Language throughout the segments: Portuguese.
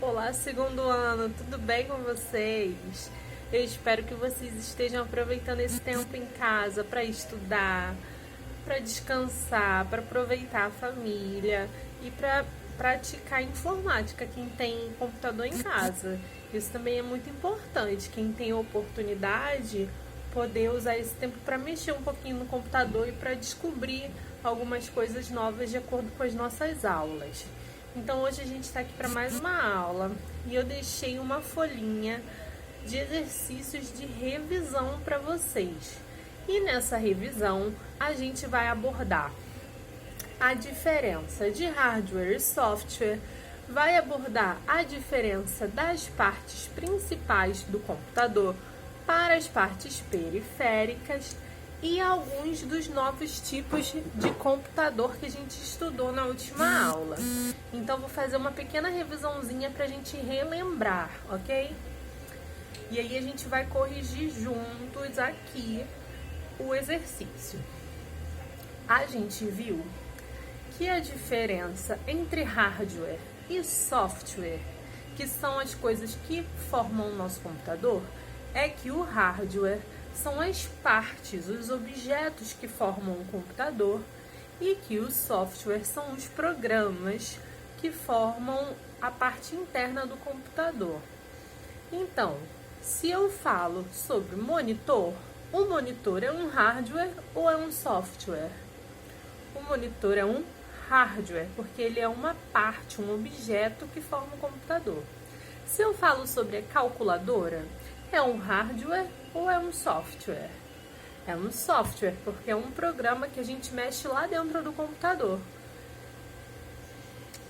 Olá, segundo ano, tudo bem com vocês? Eu espero que vocês estejam aproveitando esse tempo em casa para estudar, para descansar, para aproveitar a família e para praticar informática, quem tem computador em casa. Isso também é muito importante, quem tem oportunidade poder usar esse tempo para mexer um pouquinho no computador e para descobrir algumas coisas novas de acordo com as nossas aulas. Então hoje a gente está aqui para mais uma aula e eu deixei uma folhinha de exercícios de revisão para vocês. E nessa revisão a gente vai abordar a diferença de hardware e software, vai abordar a diferença das partes principais do computador para as partes periféricas e alguns dos novos tipos de computador que a gente estudou na última aula. Então, vou fazer uma pequena revisãozinha para a gente relembrar, ok? E aí a gente vai corrigir juntos aqui o exercício. A gente viu que a diferença entre hardware e software, que são as coisas que formam o nosso computador, é que o hardware são as partes, os objetos que formam o computador e que o software são os programas que formam a parte interna do computador. Então, se eu falo sobre monitor, o monitor é um hardware ou é um software? O monitor é um hardware, porque ele é uma parte, um objeto que forma o computador. Se eu falo sobre a calculadora, é um hardware ou é um software? É um software, porque é um programa que a gente mexe lá dentro do computador.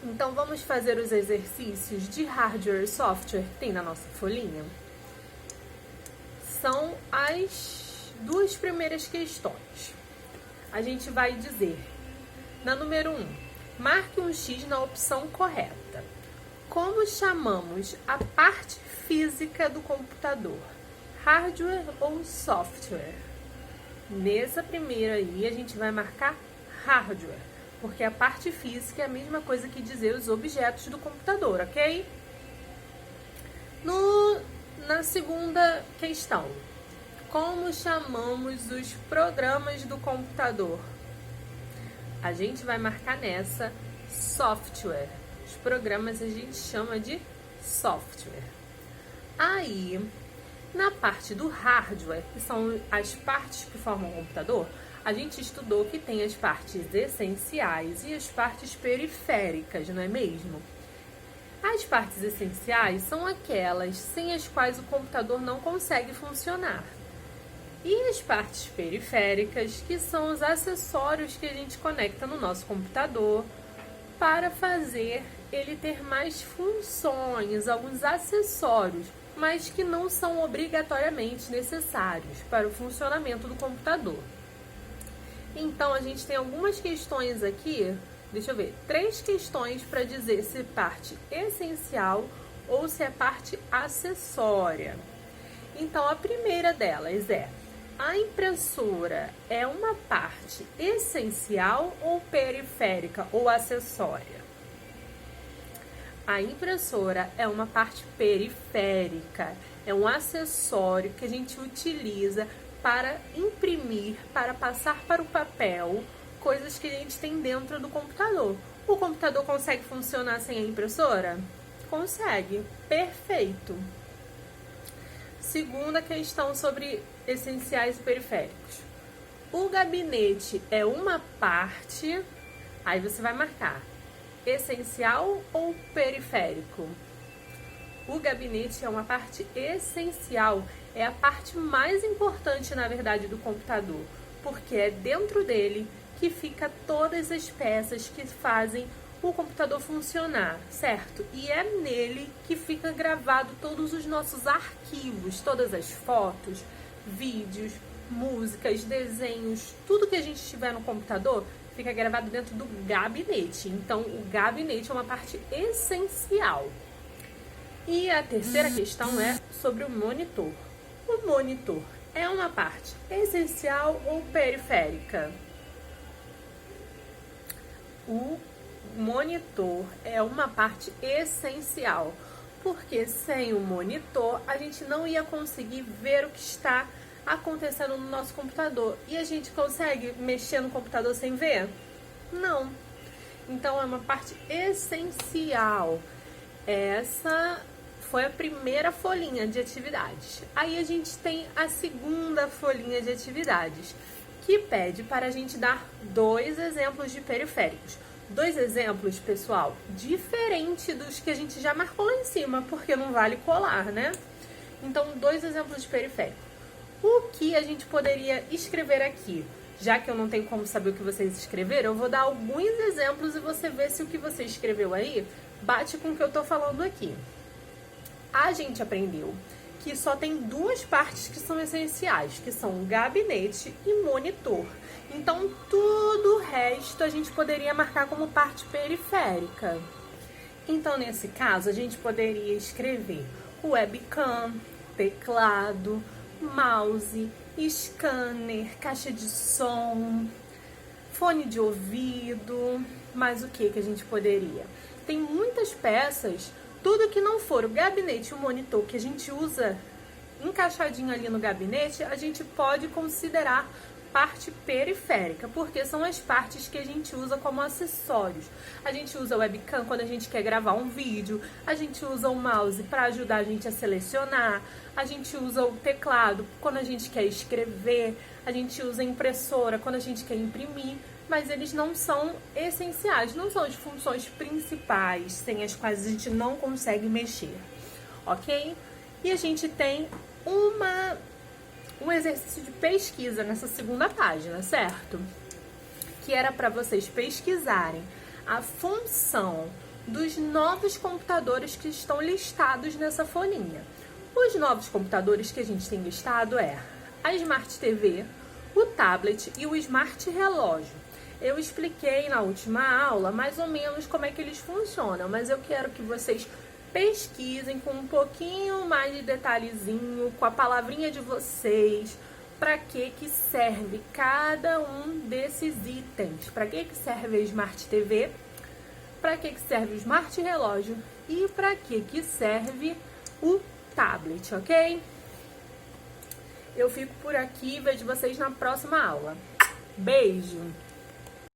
Então, vamos fazer os exercícios de hardware e software que tem na nossa folhinha? São as duas primeiras questões. A gente vai dizer, na número 1, marque um X na opção correta. Como chamamos a parte física do computador? Hardware ou software? Nessa primeira aí, a gente vai marcar hardware, porque a parte física é a mesma coisa que dizer os objetos do computador, ok? Na segunda questão, como chamamos os programas do computador? A gente vai marcar nessa software. Os programas a gente chama de software. Aí, na parte do hardware, que são as partes que formam o computador, a gente estudou que tem as partes essenciais e as partes periféricas, não é mesmo? As partes essenciais são aquelas sem as quais o computador não consegue funcionar. E as partes periféricas, que são os acessórios que a gente conecta no nosso computador para fazer ele ter mais funções, alguns acessórios, mas que não são obrigatoriamente necessários para o funcionamento do computador. Então, a gente tem algumas questões aqui, deixa eu ver, 3 questões para dizer se é parte essencial ou se é parte acessória. Então, a primeira delas é: a impressora é uma parte essencial ou periférica ou acessória? A impressora é uma parte periférica, é um acessório que a gente utiliza para imprimir, para passar para o papel, coisas que a gente tem dentro do computador. O computador consegue funcionar sem a impressora? Consegue, perfeito. Segunda questão sobre essenciais e periféricos. O gabinete é uma parte, aí você vai marcar essencial ou periférico? O gabinete é uma parte essencial, é a parte mais importante, na verdade, do computador, porque é dentro dele que fica todas as peças que fazem o computador funcionar, certo? E é nele que fica gravado todos os nossos arquivos, todas as fotos, vídeos, músicas, desenhos, tudo que a gente tiver no computador fica gravado dentro do gabinete. Então, o gabinete é uma parte essencial. E a terceira questão é sobre o monitor. O monitor é uma parte essencial ou periférica? O monitor é uma parte essencial, porque sem o monitor a gente não ia conseguir ver o que está acontecendo no nosso computador. E a gente consegue mexer no computador sem ver? Não. Então é uma parte essencial. Essa foi a primeira folhinha de atividades. Aí a gente tem a segunda folhinha de atividades, que pede para a gente dar 2 exemplos de periféricos. 2 exemplos, pessoal, diferente dos que a gente já marcou lá em cima, porque não vale colar, né? Então, 2 exemplos de periférico. O que a gente poderia escrever aqui? Já que eu não tenho como saber o que vocês escreveram, eu vou dar alguns exemplos e você vê se o que você escreveu aí bate com o que eu tô falando aqui. A gente aprendeu que só tem 2 partes que são essenciais, que são o gabinete e monitor. Então, tudo o resto a gente poderia marcar como parte periférica. Então, nesse caso, a gente poderia escrever webcam, teclado, mouse, scanner, caixa de som, fone de ouvido, mais o que a gente poderia? Tem muitas peças, tudo que não for o gabinete e o monitor que a gente usa encaixadinho ali no gabinete, a gente pode considerar parte periférica, porque são as partes que a gente usa como acessórios. A gente usa o webcam quando a gente quer gravar um vídeo, a gente usa o mouse para ajudar a gente a selecionar, a gente usa o teclado quando a gente quer escrever, a gente usa a impressora quando a gente quer imprimir, mas eles não são essenciais, não são as funções principais sem as quais a gente não consegue mexer, ok? E a gente tem um exercício de pesquisa nessa segunda página, certo? Que era para vocês pesquisarem a função dos novos computadores que estão listados nessa folhinha. Os novos computadores que a gente tem listado é a Smart TV, o tablet e o Smart Relógio. Eu expliquei na última aula mais ou menos como é que eles funcionam, mas eu quero que vocês pesquisem com um pouquinho mais de detalhezinho, com a palavrinha de vocês, para que serve cada um desses itens. Para que serve a Smart TV, para que serve o Smart Relógio e para que serve o tablet, ok? Eu fico por aqui, vejo vocês na próxima aula. Beijo!